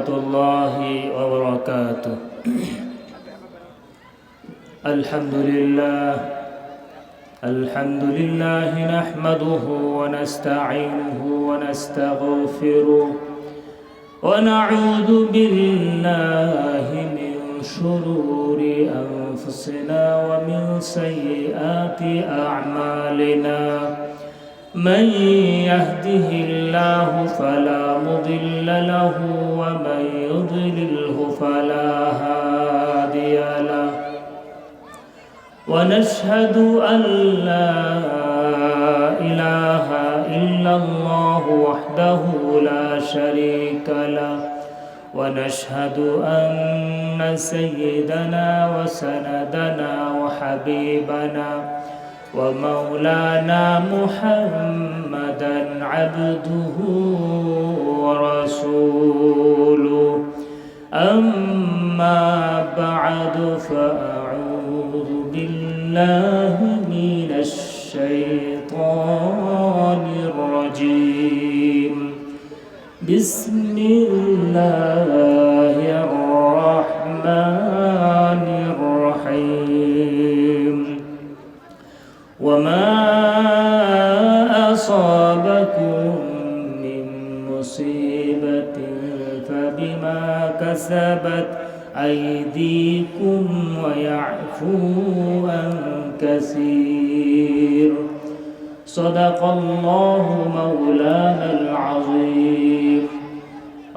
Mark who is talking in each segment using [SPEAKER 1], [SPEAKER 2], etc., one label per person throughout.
[SPEAKER 1] ورحمة الله وبركاته. الحمد لله نحمده ونستعينه ونستغفره ونعوذ بالله من شرور أنفسنا ومن سيئات أعمالنا. من يهده الله فلا مضل له ومن يضلله فلا هادي له. ونشهد أن لا إله إلا الله وحده لا شريك له. ونشهد أن سيدنا وسندنا وحبيبنا ومولانا محمدا عبده ورسوله. أما بعد فأعوذ بالله من الشيطان الرجيم. بسم الله الرحمن الرحيم. وما أصابكم من مصيبة فبما كسبت أيديكم ويعفو عن كثير. صدق الله مولانا العظيم.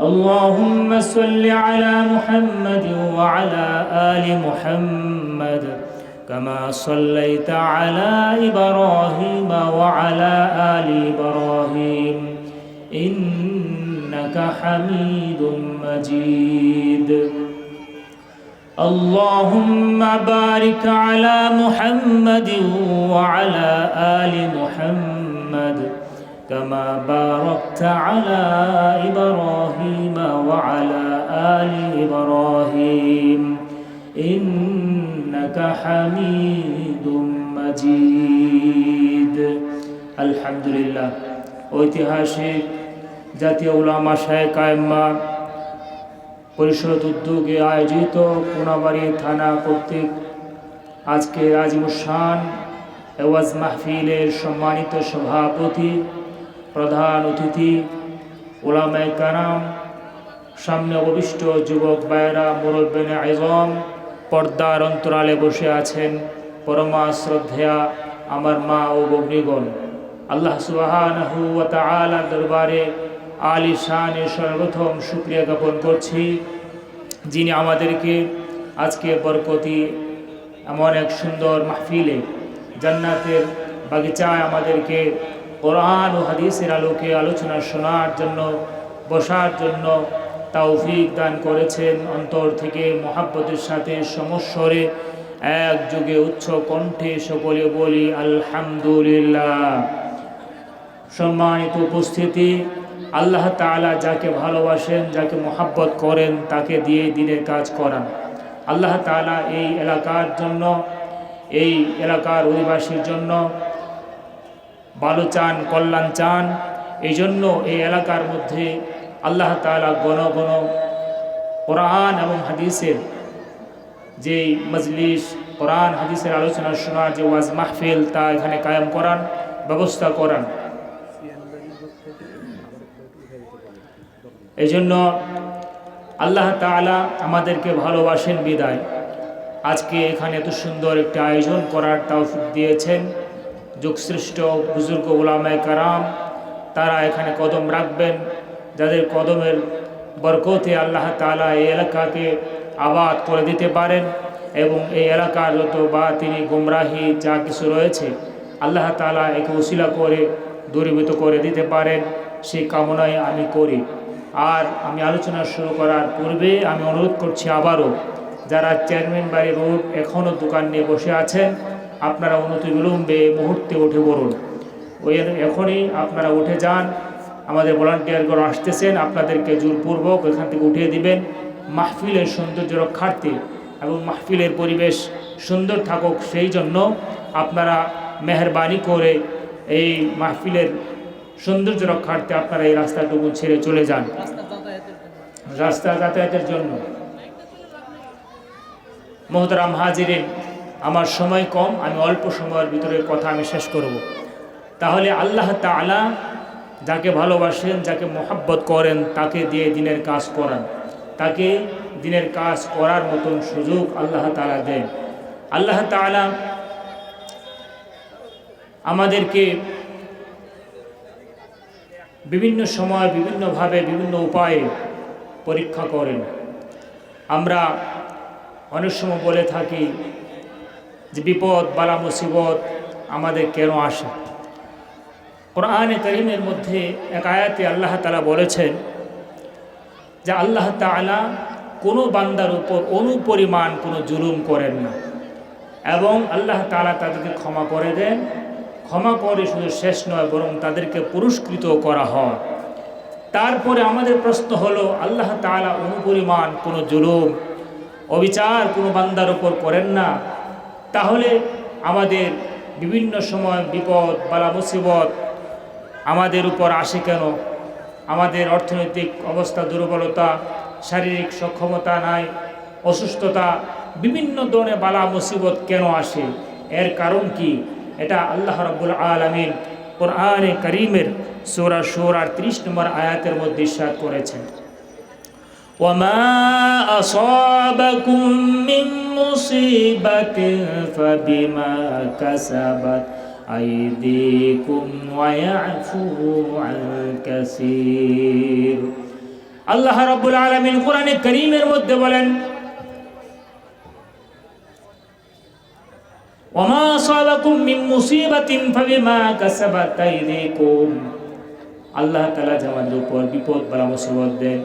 [SPEAKER 1] اللهم صل على محمد وعلى آل محمد كما صليت على إبراهيم وعلى آل إبراهيم إنك حميد مجيد. اللهم بارك على محمد وعلى آل محمد كما باركت على إبراهيم وعلى آل إبراهيم إنك حميد مجيد. الحمد لله. ঐতিহাসিক জাতীয় উলামা শায়েখ আইম্মা পরিষদ উদ্যোগে আয়োজিত কোনাবাড়ি থানা কর্তৃক আজকে আজিমুশান ওয়াজ মাহফিলের সম্মানিত সভাপতি, প্রধান অতিথি, উলামায়ে কেরাম, সামনে অভিষ্ট যুবক ভাইয়েরা, মুরব্বিনে আযম, পর্দার অন্তরালে বসে আছেন পরমা শ্রদ্ধেয়া আমার মা ও ভগ্নীগণ, আল্লাহ সুবহানাহু ওয়া তাআলার দরবারে আলিশানে সর্বপ্রথম শুকরিয়া জ্ঞাপন করছি, যিনি আমাদেরকে আজকে বরকতি এমন এক সুন্দর মাহফিলে জান্নাতের বাগিচায় আমাদেরকে কোরআন ও হাদিসের আলোকে আলোচনা শোনার জন্য, বসার জন্য তৌফিক দান করেছেন। অন্তর থেকে মহাব্বতের সাথে সমস্বরে এক যুগে উচ্চ কণ্ঠে সকলে বলি আলহামদুলিল্লাহ। সম্মানিত উপস্থিতি, আল্লাহ তাআলা যাকে ভালোবাসেন, যাকে মহাব্বত করেন, তাকে দিয়ে দিনের কাজ করান। আল্লাহ তাআলা এই এলাকার জন্য, এই এলাকার অধিবাসীর জন্য ভালো চান, কল্যাণ চান। এই জন্য এই এলাকার মধ্যে আল্লাহ তাআলা ঘন ঘন কোরআন এবং হাদিসের যে মজলিস, কোরআন হাদিসের আলোচনা শোনার যে ওয়াজ মাহফিল, তা এখানে কায়েম করান, ব্যবস্থা করান। এই জন্য আল্লাহ তাআলা আমাদেরকে ভালোবাসেন বিদায় আজকে এখানে এত সুন্দর একটি আয়োজন করার তৌফিক দিয়েছেন। যুগশ্রেষ্ঠ বুজুর্গ উলামায়ে কেরাম তারা এখানে কদম রাখবেন, যাদের কদমের বরকতে আল্লাহ তাআলা এই এলাকাকে আবাদ করে দিতে পারেন এবং এই এলাকার যত বাতিনি গুমরাহি যা কিছু রয়েছে আল্লাহ তাআলা একে উসিলা করে দূরীভূত করে দিতে পারেন, সেই কামনায় আমি করি। আর আমি আলোচনা শুরু করার পূর্বে আমি অনুরোধ করছি আবারও, যারা চেয়ারম্যান বাড়ি রোড এখনও দোকান নিয়ে বসে আছেন, আপনারা অনতিবিলম্বে মুহূর্তে উঠে পড়ুন। এখনই আপনারা উঠে যান। আমাদের ভলান্টিয়ারগুলো আসতেছেন, আপনাদেরকে জোরপূর্বক এখান থেকে উঠিয়ে দিবেন। মাহফিলের সৌন্দর্য রক্ষার্থে এবং মাহফিলের পরিবেশ সুন্দর থাকুক সেই জন্য আপনারা মেহরবানি করে এই মাহফিলের সৌন্দর্য রক্ষার্থে আপনারা এই রাস্তাটুকু ছেড়ে চলে যান। রাস্তা যাতায়াতের জন্য। মোহতারাম হাজিরিন, আমার সময় কম, আমি অল্প সময়ের ভিতরে কথা আমি শেষ করব। তাহলে আল্লাহ তাআলা যাকে ভালোবাসেন, যাকে মোহাব্বত করেন, তাকে দিয়ে দিনের কাজ করান, তাকে দিনের কাজ করার মতন সুযোগ আল্লাহ তাআলা দেন। আল্লাহ তাআলা আমাদেরকে বিভিন্ন সময় বিভিন্নভাবে বিভিন্ন উপায়ে পরীক্ষা করেন। আমরা অনেক সময় বলে থাকি যে বিপদ বালা মুসিবত আমাদের কেন আসে। কোরআনে কারীমের মধ্যে এক আয়াতে আল্লাহ তাআলা বলেছেন যে আল্লাহ তাআলা কোনো বান্দার উপর অনুপরিমাণ কোনো জুলুম করেন না, এবং আল্লাহ তাআলা তাদেরকে ক্ষমা করে দেন। ক্ষমা করে শুধু শেষ নয়, বরং তাদেরকে পুরস্কৃত করা হয়। তারপরে আমাদের প্রশ্ন হলো, আল্লাহ তাআলা অনুপরিমাণ কোনো জুলুম অবিচার কোনো বান্দার উপর করেন না, তাহলে আমাদের বিভিন্ন সময় বিপদ বালা মুসিবত আমাদের উপর আসে কেন? আমাদের অর্থনৈতিক অবস্থা দুর্বলতা, শারীরিক সক্ষমতা নাই, অসুস্থতা, বিভিন্ন ধরনের বালা মুসিবত কেন আসে? এর কারণ কি? এটা আল্লাহ রাব্বুল আলামিন কোরআনে কারীমের সূরা শুরার 30 নম্বর আয়াতের মধ্যে ইরশাদ করেছেন, ওয়ামা আসাবাকুম মিন মুসিবাতিন ফাবিমা কাসাবাত আইদিকুম ওয়া ইয়াফু আন কাসীর। আল্লাহ রাব্বুল আলামিন কোরআনে কারীমের মধ্যে বলেন, ওয়ামা আসাবাকুম মিন মুসিবাতিন ফাবিমা কাসাবাত আইদিকুম। আল্লাহ তাআলা আমাদের উপর বিপদ বালা মুসিবত দেন,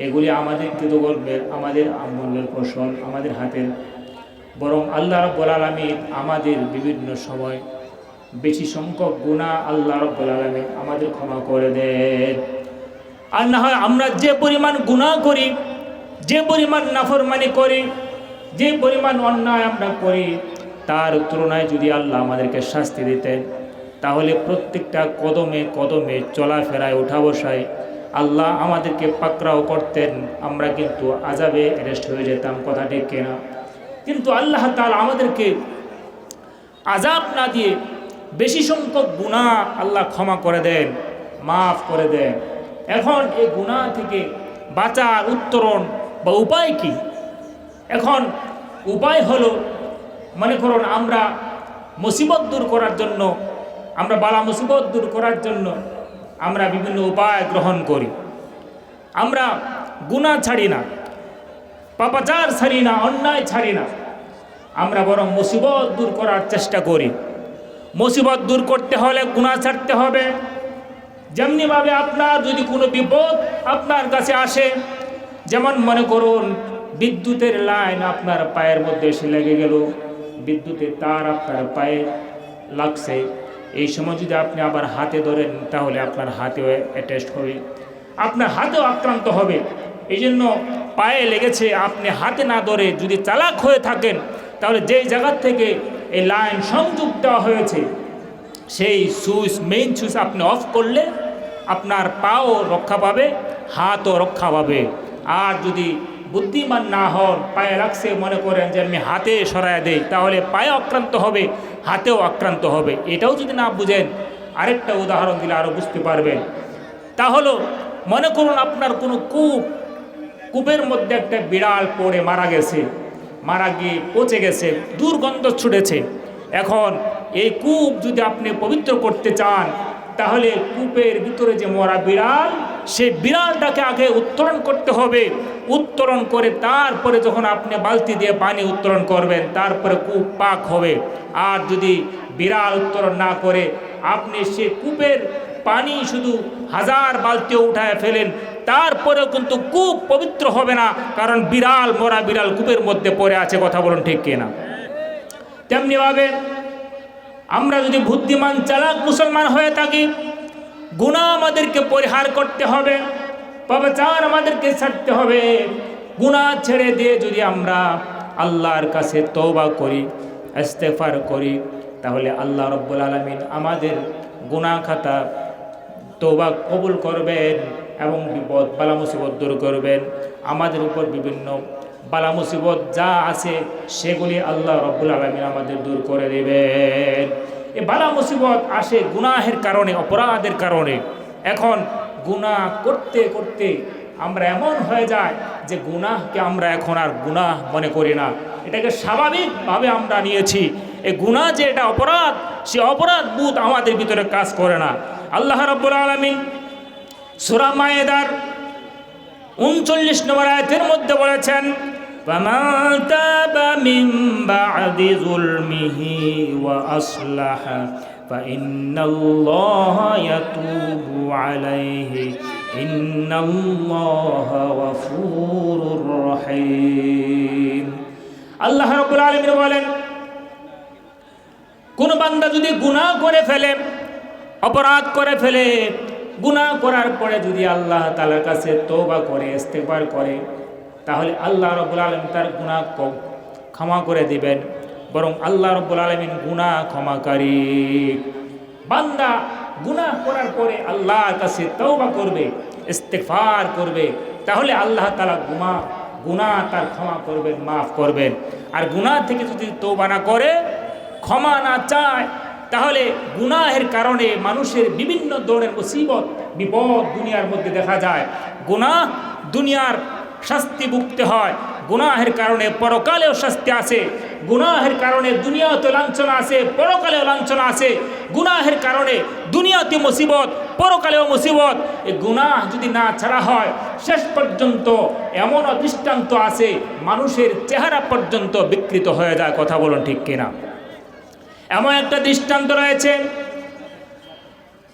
[SPEAKER 1] এগুলি আমাদের কৃতকর্মের, আমাদের আমলের ফসল, আমাদের হাতের। বরং আল্লাহ রাব্বুল আলামিন আমাদের বিভিন্ন সময় বেশি সংখ্যক গুনাহ আল্লাহ রাব্বুল আলামিন আমাদের ক্ষমা করে দেন। আর না হয় আমরা যে পরিমাণ গুনাহ করি, যে পরিমাণ নাফরমানি করি, যে পরিমাণ অন্যায় আমরা করি, তার তুলনায় যদি আল্লাহ আমাদেরকে শাস্তি দিতেন, তাহলে প্রত্যেকটা কদমে কদমে চলাফেরায় ওঠা বসায় আল্লাহ আমাদেরকে পাকড়াও করতেন, আমরা কিন্তু আযাবে অ্যারেস্ট হয়ে যেতাম। কথা ঠিক কিনা? কিন্তু আল্লাহ তাআলা আমাদেরকে আযাব না দিয়ে বেশি সংখ্যক গুনাহ আল্লাহ ক্ষমা করে দেন, মাফ করে দেন। এখন এই গুনাহ থেকে বাঁচার উত্তরণ বা উপায় কি? এখন উপায় হলো, মনে করুন আমরা মুসিবত দূর করার জন্য, আমরা বালা মুসিবত দূর করার জন্য আমরা বিভিন্ন উপায় গ্রহণ করি। আমরা গুনাহ ছাড়ি না, পাপাচার ছাড়ি না, অন্যায় ছাড়ি না, আমরা বরং মুসিবত দূর করার চেষ্টা করি। মুসিবত দূর করতে হলে গুনাহ ছাড়তে হবে। যেমনিভাবে আপনার যদি কোনো বিপদ আপনার কাছে আসে, যেমন মনে করুন বিদ্যুতের লাইন আপনার পায়ের মধ্যে এসে লেগে গেল, বিদ্যুতের তার আপনার পায়ে লাগছে, এই সময় যদি আপনি আবার হাতে ধরেন, তাহলে আপনার হাতেও অ্যাটাচড হবে, আপনার হাতেও আক্রান্ত হবে। এই জন্য পায়ে লেগেছে, আপনি হাতে না ধরে যদি চালাক হয়ে থাকেন, তাহলে যেই জায়গার থেকে এই লাইন সংযোগ দেওয়া হয়েছে, সেই সুইচ, মেইন সুইচ আপনি অফ করলে আপনার পাও রক্ষা পাবে, হাতও রক্ষা পাবে। আর যদি বুদ্ধিমান না হন, পায়ে লাগছে, মনে করেন যে আমি হাতে সরায় দেই, তাহলে পায়ে আক্রান্ত হবে, হাতেও আক্রান্ত হবে। এটাও যদি না বুঝেন, আরেকটা উদাহরণ দিলে আরও বুঝতে পারবেন। তা হলো, মনে করুন আপনার কোনো কূপের মধ্যে একটা বিড়াল পড়ে মারা গেছে, মারা গিয়ে পচে গেছে, দুর্গন্ধ ছুটেছে। এখন এই কূপ যদি আপনি পবিত্র করতে চান, তাহলে কূপের ভিতরে যে মরা বিড়াল, সেই বিড়ালটাকে আগে উত্তোলন করতে হবে। উত্তোলন করে তারপরে যখন আপনি বালতি দিয়ে পানি উত্তোলন করবেন, তারপরে কূপ পাক হবে। আর যদি বিড়াল উত্তোলন না করে আপনি সে কূপের পানি শুধু 1000 বালতিও উঠায় ফেলেন, তারপরেও কিন্তু কূপ পবিত্র হবে না, কারণ বিড়াল, মরা বিড়াল কূপের মধ্যে পড়ে আছে। কথা বলুন ঠিক কিনা? তেমনিভাবে আমরা যদি বুদ্ধিমান চালাক মুসলমান হয়ে থাকি, গুনাহ আমাদেরকে পরিহার করতে হবে, পাপাচার আমাদেরকে ছাড়তে হবে। গুনাহ ছেড়ে দিয়ে যদি আমরা আল্লাহর কাছে তওবা করি, ইস্তেগফার করি, তাহলে আল্লাহ রাব্বুল আলামিন আমাদের গুনাহ খাতা তওবা কবুল করবেন এবং বিপদ বালা মুসিবত দূর করবেন। আমাদের উপর বিভিন্ন বালা মুসিবত যা আছে সেগুলি আল্লাহ রব্বুল আলামিন আমাদের দূর করে দেবেন। এই বালা মুসিবত আসে গুনাহের কারণে, অপরাধের কারণে। এখন গুনাহ করতে করতে আমরা এমন হয়ে যায় যে গুনাহকে আমরা এখন আর গুনাহ মনে করি না, এটাকে স্বাভাবিকভাবে আমরা নিয়েছি। এই গুনাহ যে এটা অপরাধ, সে অপরাধ বোধ আমাদের ভিতরে কাজ করে না। আল্লাহ রাব্বুল আলামিন সূরা মায়েদার 39 নম্বর আয়াতের মধ্যে বলেছেন, ফামান তাবা মিন বা'দি যুলমিহি ওয়া আসলাহা ফাইন্নাল্লাহা ইয়াতুবু আলাইহি ইন্নাল্লাহা গফুরুর রহিম। আল্লাহ রাব্বুল আলামিন বলেন, কোন বান্দা যদি গুনাহ করে ফেলে, অপরাধ করে ফেলে, গুনাহ করার পরে যদি আল্লাহ তাআলার কাছে তওবা করে, ইস্তেগফার করে, তাহলে আল্লাহ রাব্বুল আলামিন তার গুনাহ ক্ষমা করে দিবেন। বরং আল্লাহ রাব্বুল আলামিন গুনাহ ক্ষমাকারী। বান্দা গুনাহ করার পরে আল্লাহর কাছে তওবা করবে, ইস্তেগফার করবে, তাহলে আল্লাহ তাআলা গুনাহ তার ক্ষমা করবেন, মাফ করবেন। আর গুনাহ থেকে যদি তওবা না করে, ক্ষমা না চায়, তাহলে গুনাহের কারণে মানুষের বিভিন্ন ধরনের মুসিবত বিপদ দুনিয়ার মধ্যে দেখা যায়। গুনাহ দুনিয়ার শাস্তি ভুগতে হয়, গুনাহের কারণে পরকালেও শাস্তি আছে, গুনাহের কারণে দুনিয়াতে লাঞ্ছনা আছে, পরকালেও লাঞ্ছনা আছে। গুনাহের কারণে দুনিয়াতে মুসিবত, পরকালেও মুসিবত। এই গুনাহ যদি না ছাড়া হয়, শেষ পর্যন্ত এমন দৃষ্টান্ত আছে, মানুষের চেহারা পর্যন্ত বিকৃত হয়ে যায়। কথা বলুন ঠিক কিনা? এমন একটা দৃষ্টান্ত রয়েছে,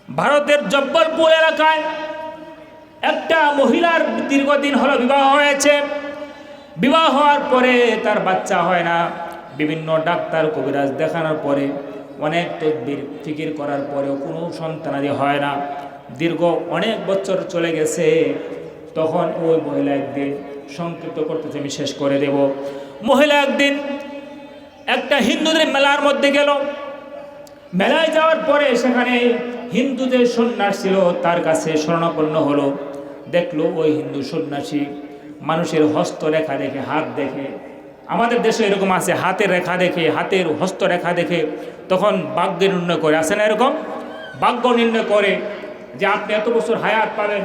[SPEAKER 1] ভারতের জব্বলপুর এলাকায় একটা মহিলার দীর্ঘদিন হলো বিবাহ হয়েছে। বিবাহ হওয়ার পরে তার বাচ্চা হয় না। বিভিন্ন ডাক্তার কবিরাজ দেখানোর পরে, অনেক তদবির ফিকির করার পরেও কোনো সন্তানাদি হয় না। দীর্ঘ অনেক বছর চলে গেছে। তখন ওই মহিলা একদিন, সংক্ষিপ্ত করতেছে, আমি শেষ করে দেব। মহিলা একদিন একটা হিন্দুদের মেলার মধ্যে গেল। মেলায় যাওয়ার পরে সেখানে হিন্দু যে সন্ন্যাসী ছিল তার কাছে শরণাপন্ন হলো। দেখলো ওই হিন্দু সন্ন্যাসী মানুষের হস্তরেখা দেখে, হাত দেখে, আমাদের দেশে এরকম আছে, হাতের রেখা দেখে, হাতের হস্তরেখা দেখে তখন ভাগ্য নির্ণয় করে, আসে না এরকম? ভাগ্য নির্ণয় করে যে আপনি এত বছর হায়াত পাবেন,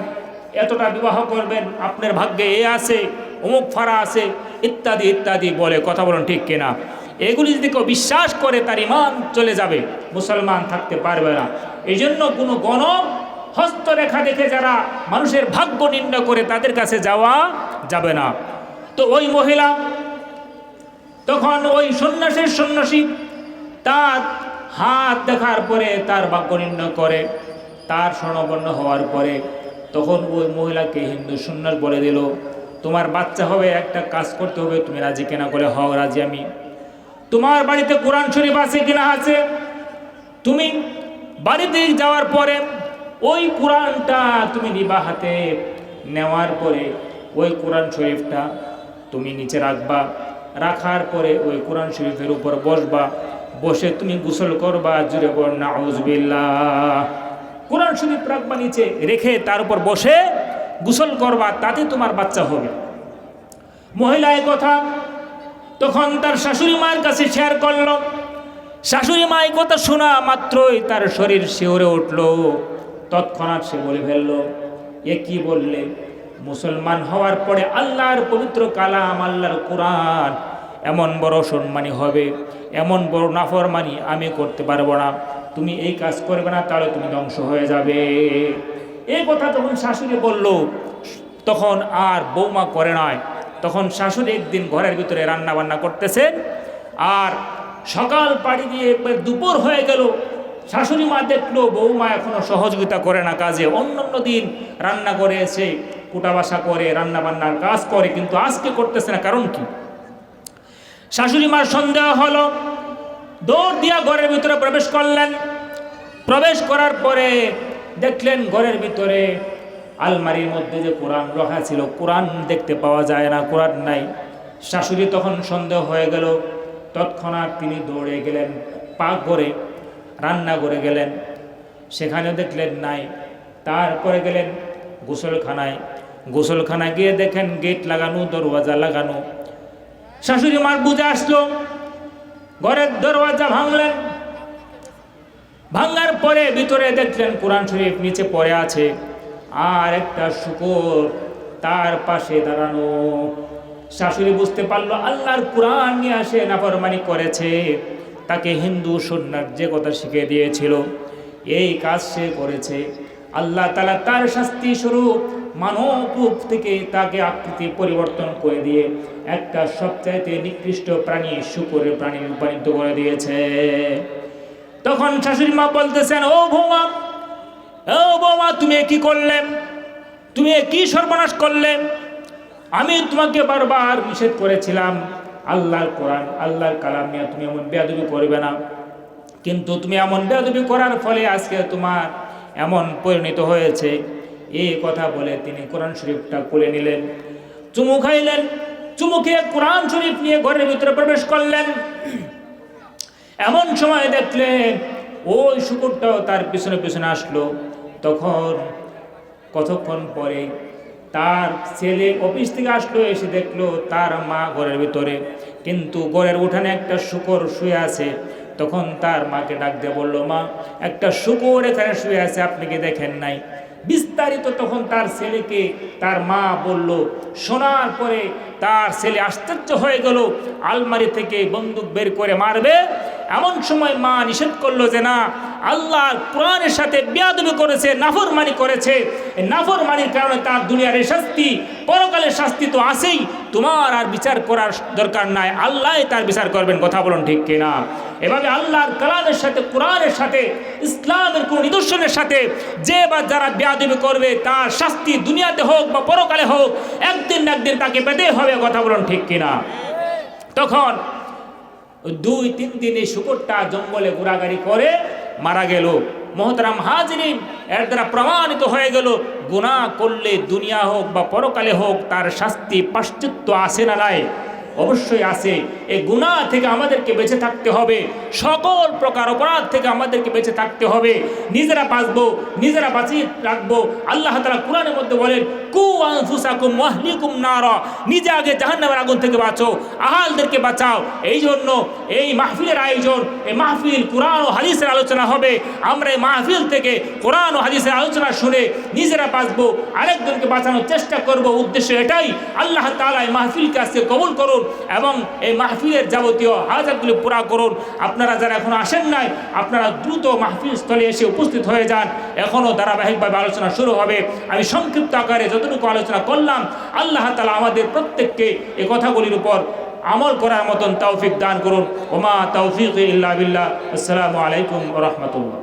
[SPEAKER 1] এতটা বিবাহ করবেন, আপনার ভাগ্যে এ আছে, অমুক ফাড়া আছে, ইত্যাদি ইত্যাদি বলে। কথা বলুন ঠিক কিনা? এগুলি যদি কেউ বিশ্বাস করে, তার ঈমান চলে যাবে, মুসলমান থাকতে পারবে না। এই জন্য কোনো গণক হস্তরেখা দেখে যারা মানুষের ভাগ্য নির্ণয় করে, তাদের কাছে যাওয়া যাবে না। তো ওই মহিলা তখন ওই সন্ন্যাসী তার হাত দেখার পরে তার ভাগ্য নির্ণয় করে, তার স্বর্ণবর্ণ হওয়ার পরে তখন ওই মহিলাকে হিন্দু সন্ন্যাস বলে দিল, তোমার বাচ্চা হবে, একটা কাজ করতে হবে, তুমি রাজি কেনা? করে হও, রাজি আমি। তোমার বাড়িতে কোরআন শরীফ আছে কিনা? আছে। তুমি বাড়িতে যাওয়ার পরে ওই কোরআনটা তুমি নিবা হাতে, নেওয়ার পরে ওই কোরআন শরীফটা তুমি নিচে রাখবা, রাখার পরে ওই কোরআন শরীফের উপর বসবা, বসে তুমি গোসল করবা, জুড়ে বল নাউজুবিল্লাহ। কোরআন শরীফ রাখবা নিচে রেখে তার উপর বসে গোসল করবা, তাতে তোমার বাচ্চা হবে। মহিলা এই কথা তখন তার শাশুড়ি মায়ের কাছে শেয়ার করল। শাশুড়ি মা এই কথা শোনা মাত্রই তার শরীর শিউরে উঠল। তৎক্ষণাৎ সে বলে ফেলল, এ কি বললে? মুসলমান হওয়ার পরে আল্লাহর পবিত্র কালাম, আল্লাহর কোরআন এমন বড় সম্মানী হবে, এমন বড় নাফরমানি আমি করতে পারবো না। তুমি এই কাজ করবে না, তাহলে তুমি ধ্বংস হয়ে যাবে। এই কথা তখন শাশুড়ি বলল। তখন আর বৌমা করে নয়, তখন শাশুড়ি একদিন ঘরের ভিতরে রান্না বান্না করতেছেন, আর সকাল পাড়ি দিয়ে একবার দুপুর হয়ে গেল। শাশুড়ি মা দেখলো বৌমা এখনো সহযোগিতা করে না কাজে। অন্য দিন রান্না করে এসে কুটা বাসা করে, রান্না বান্নার কাজ করে, কিন্তু আজকে করতেছে না, কারণ কি? শাশুড়ি মার সন্দেহ হলো, দৌড় দিয়া ঘরের ভিতরে প্রবেশ করলেন। প্রবেশ করার পরে দেখলেন ঘরের ভিতরে আলমারির মধ্যে যে কোরআন রাখা ছিল, কোরআন দেখতে পাওয়া যায় না, কোরআন নাই। শাশুড়ি তখন সন্দেহ হয়ে গেল। তৎক্ষণাৎ তিনি দৌড়ে গেলেন পাকঘরে, রান্নাঘরে গেলেন, সেখানেও দেখলেন নাই। তারপরে গেলেন গোসলখানায় গিয়ে দেখেন গেট লাগানো, দরওয়াজা লাগানো। শাশুড়ি মার বুঝে আসলো, ঘরের দরওয়াজা ভাঙলেন। ভাঙার পরে ভিতরে দেখলেন কোরআন শরীফ নিচে পড়ে আছে, আর একটা শূকর তার পাশে দাঁড়ানো। শাশুড়ি বুঝতে পারলো আল্লাহর কোরআন নিয়ে আসে নাফরমানি করেছে, তাকে হিন্দু সুন্নাত যে কথা শিখিয়ে দিয়েছিল এই কাজ সে করেছে। আল্লাহ তাআলা তার শাস্তি স্বরূপ মানব রূপ থেকে তাকে আকৃতি পরিবর্তন করে দিয়ে একটা সবচাইতে নিকৃষ্ট প্রাণী, শূকরের প্রাণী রূপান্তরিত করে দিয়েছে। তখন শাশুড়ি মা বলতেছেন, ও বৌমা, তুমি কি করলেন? তুমি কি সর্বনাশ করলেন? আমি তোমাকে বারবার নিষেধ করেছিলাম আল্লাহর কোরআন, আল্লাহর কালাম নিয়ে তুমি এমন বেয়াদবি করবে না, কিন্তু তুমি এমন বেয়াদবি করার ফলে আজকে তোমার এমন পরিণত হয়েছে। এই কথা বলে তিনি কোরআন শরীফটা খুলে নিলেন, চুমু খাইলেন। চুমু খেয়ে কোরআন শরীফ নিয়ে ঘরের ভিতরে প্রবেশ করলেন। এমন সময় দেখলেন ওই শূকরটাও তার পিছনে পিছনে আসলো। তখন কতক্ষণ পরে তার ছেলে অফিস থেকে আসলো, এসে দেখলো তার মা ঘরের ভিতরে, কিন্তু ঘরের উঠানে একটা শূকর শুয়ে আছে। তখন তার মাকে ডাক দিয়ে বলল, মা, একটা শূকর এখানে শুয়ে আছে, আপনি কি দেখেন নাই? বিস্তারিত তখন তার ছেলেকে তার মা বলল। শোনার পরে তার ছেলে আশ্চর্য হয়ে গেল, আলমারি থেকে বন্দুক বের করে মারবে। এমন সময় মা নিষেধ করলো যে না, আল্লাহর কোরআনের সাথে বেয়াদবি করেছে, নাফরমানি করেছে। এই নাফরমানির কারণে তার দুনিয়ার শাস্তি, পরকালের শাস্তি তো আছেই, তোমার আর বিচার করার দরকার নাই, আল্লাহ তার বিচার করবেন। কথা বলুন ঠিক কিনা? এভাবে আল্লাহর কালামের সাথে, কোরআনের সাথে, ইসলামের কোন নিদর্শনের সাথে যে বা যারা বেয়াদবি করবে তার শাস্তি দুনিয়াতে হোক বা পরকালে হোক, একদিন না একদিন তাকে পেতে হবে। কথা বলুন ঠিক কিনা? তখন 2-3 দিনে শূকরটা জঙ্গলে ঘোরাঘুরি করে মারা গেল। মোহতারাম হাজিরিন, এর দ্বারা প্রমাণিত হয়ে গেল গুনাহ করলে দুনিয়া হোক বা পরকালে হোক তার শাস্তি প্রায়শ্চিত্ত আছে না নাই? অবশ্যই আছে। এই গুনাহ থেকে আমাদেরকে বেঁচে থাকতে হবে, সকল প্রকার অপরাধ থেকে আমাদেরকে বেঁচে থাকতে হবে। নিজেরা বাঁচবো, নিজেরা বাঁচিয়ে রাখবো। আল্লাহ তাআলা কোরআনের মধ্যে বলেন, কু আনফুসাকুম ওয়া আহলিকুম নারা, নিজে আগে জাহান্নামের আগুন থেকে বাঁচো, আহালদেরকে বাঁচাও। এই জন্য এই মাহফিলের আয়োজন, এই মাহফিল কোরআন ও হাদিসের আলোচনা হবে। আমরা এই মাহফিল থেকে কোরআন ও হাদিসের আলোচনা শুনে নিজেরা বাঁচবো, আরেকজনকে বাঁচানোর চেষ্টা করব। উদ্দেশ্য এটাই। আল্লাহ তাআলা এই মাহফিলকে আজকে কবুল করুন এবং এই মাহফিলের যাবতীয় হাজাতগুলি পুরা করুন। আপনারা যারা এখনো আসেন নাই, আপনারা দ্রুত মাহফিল স্থলে এসে উপস্থিত হয়ে যান। এখনও ধারাবাহিকভাবে আলোচনা শুরু হবে। আমি সংক্ষিপ্ত আকারে যতটুকু আলোচনা করলাম, আল্লাহ তাআলা আমাদের প্রত্যেককে এই কথাগুলির উপর আমল করার মতন তৌফিক দান করুন। ওমা তৌফিক ইল্লা বিল্লাহ। আসসালামু আলাইকুম ওয়া রাহমাতুল্লাহ।